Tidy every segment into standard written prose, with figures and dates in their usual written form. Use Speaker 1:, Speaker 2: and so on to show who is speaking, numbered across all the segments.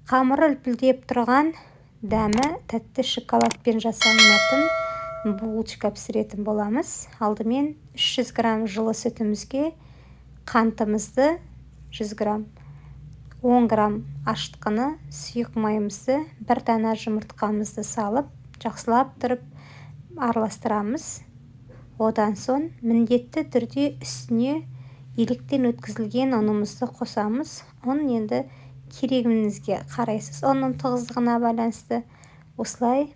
Speaker 1: Қамыры үлпілдеп тұрған дәмі тәтті шоколадпен жасалынатын булочка пісіретін боламыз. Алдымен 300 грамм жылы сүтімізге қантымызды 100 грамм, 10 грамм ашытқыны, сұйық майымызды, бір дана жұмыртқамызды салып, жақсылап тұрып араластырамыз. Одан соң міндетті түрде үстіне електен өткізілген ұнымызды қосамыз. Ұн енді керегіңізге қарайсыз, ұнның тығыздығына байланысты. Осылай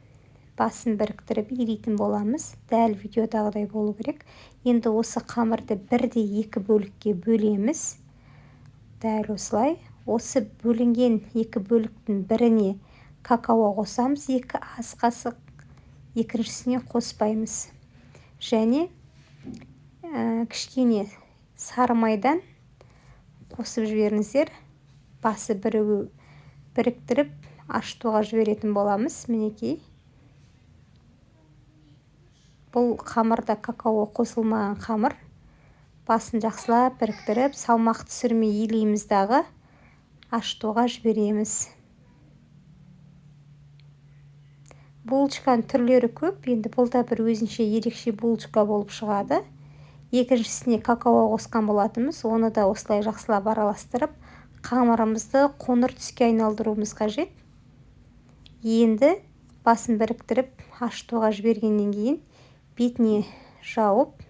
Speaker 1: басын біріктіріп еритін боламыз. Дәл видеодағыдай болу керек. Енді осы қамырды 1/2 бөлікке бөлеміз. Дәл осылай. Осы бөлінген 2 бөліктің біріне какао қосамыз, 2 ас қасық, екіншісіне қоспаймыз. Және кішкене сары майдан қосып жіберіңіздер. Басы біріктіріп ашытуға жіберетін боламыз. Мінекей. Бұл қамырда какао қосылмаған қамыр. Басын жақсылап біріктіріп, салмақ түсірмей елейміз дағы ашытуға жібереміз. Булочканың түрлері көп. Енді бұл да бір өзінше ерекше булочка болып шығады. Екіншісіне какао қосқан болатынбыз. Оны да осылай жақсылап араластырып, қамырымызды қоңыр түске айналдыруымыз қажет. Енді басын біріктіріп ашытуға жібергеннен кейін бетіне жауып,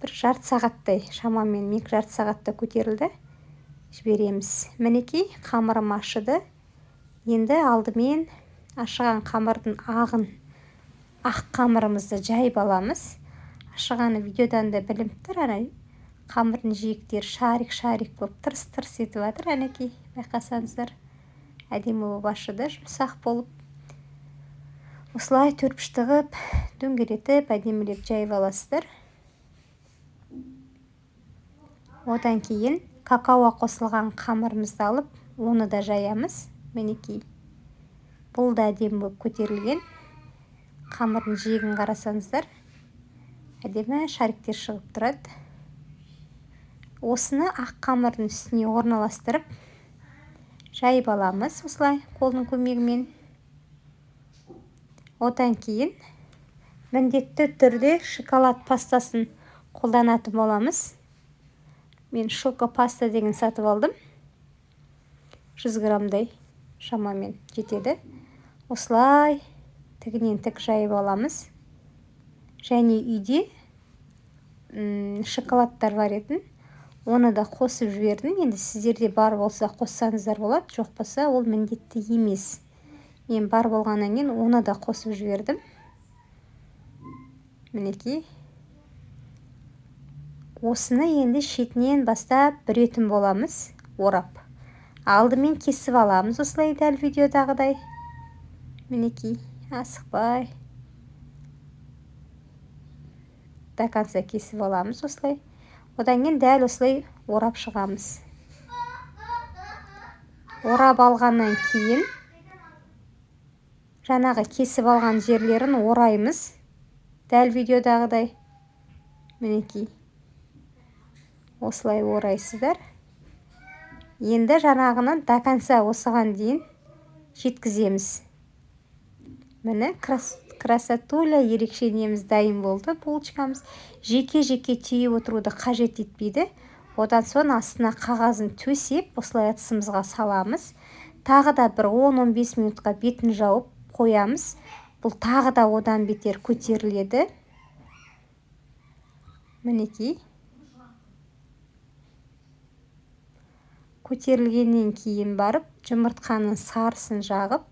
Speaker 1: бір жарты сағаттай, шамамен 2 сағатта көтерілді, жібереміз. Мінекей, қамырым ашыды. Енді алдымен ашыған қамырдың ағын, ақ қамырымызды жайып аламыз. Ашығаны видеодан да білініп тұр. Қамырдың жиектері шарик-шарик болып тырс-тырс етіп жатыр. Әнекей, байқасаңыздар, әдемі болып ашыды, жұмсақ болып. Осылай төрпіш тығып, дөңгелетіп, әдемілеп жайып аласыздар. Одан кейін какао қосылған қамырымызды алып, оны да жаямыз. Мінекей. Бұл да әдемі болып көтерілген. Қамырдың жиегін қарасаңыздар, әдемі шариктер шығып тұрады. Осыны ақ қамырдың үстіне орналастырып, жайып аламыз осылай қолдың көмегімен. Одан кейін міндетті түрде шоколад пастасын қолданатын боламыз. Мен шоко паста деген сатып алдым. 100 граммдай шамамен жетеді. Осылай тігінен тік жайып аламыз. Және үйде шоколадтар бар етін. Оны да қосып жібердім. Енді сіздерде бар болса қоссаңыздар болады, жоқ болса ол міндетті емес. Мен бар болғаннан кейін оны да қосып жібердім. Мінекей. Осыны енді шетінен бастап бүретін боламыз, орап. Алдымен кесіп аламыз осылай дәл видеодағыдай. Мінекей, асықпай. До конца кесіп аламыз осылай. Одан кейін дәл осылай орап шығамыз. Орап алғаннан кейін жаңағы кесіп алған жерлерін ораймыз. Дәл видеодағыдай. Мінекей. Осылай орайсыздар. Енді жаңағынан до конца осыған дейін жеткіземіз. Міне красотуля ерекше неміз дайын болды. Булочкамыз жеке-жеке түйіп отыруды қажет етпейді. Одан соң астына қағазын төсеп, осылай ыдысымызға саламыз. Тағы да бір 10-15 минутқа бетін жауып қоямыз. Бұл тағы да одан бетер көтеріледі. Мінекей. Көтерілгеннен кейін барып, жұмыртқаның сарысын жағып,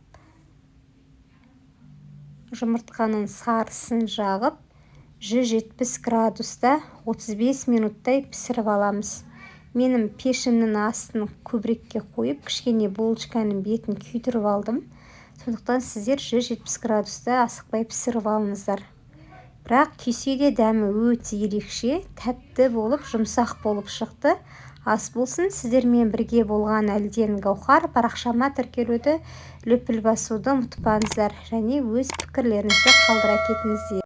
Speaker 1: 170 градуста 35 минуттай пісіріп аламыз. Менің пешімнің астын көбірекке қойып, кішкене булочканың бетін күйдіріп алдым. Сондықтан сіздер 170 градуста асықпай пісіріп алыңыздар. Бірақ күйсе де дәмі өте ерекше, тәтті болып, жұмсақ болып шықты. Ас болсын, сіздермен бірге болған Әлден Гаухар. Парақшама тіркелуді, лүпіл басуды ұмытпаңыздар және өз пікірлеріңізді қалдыра кетіңіздер.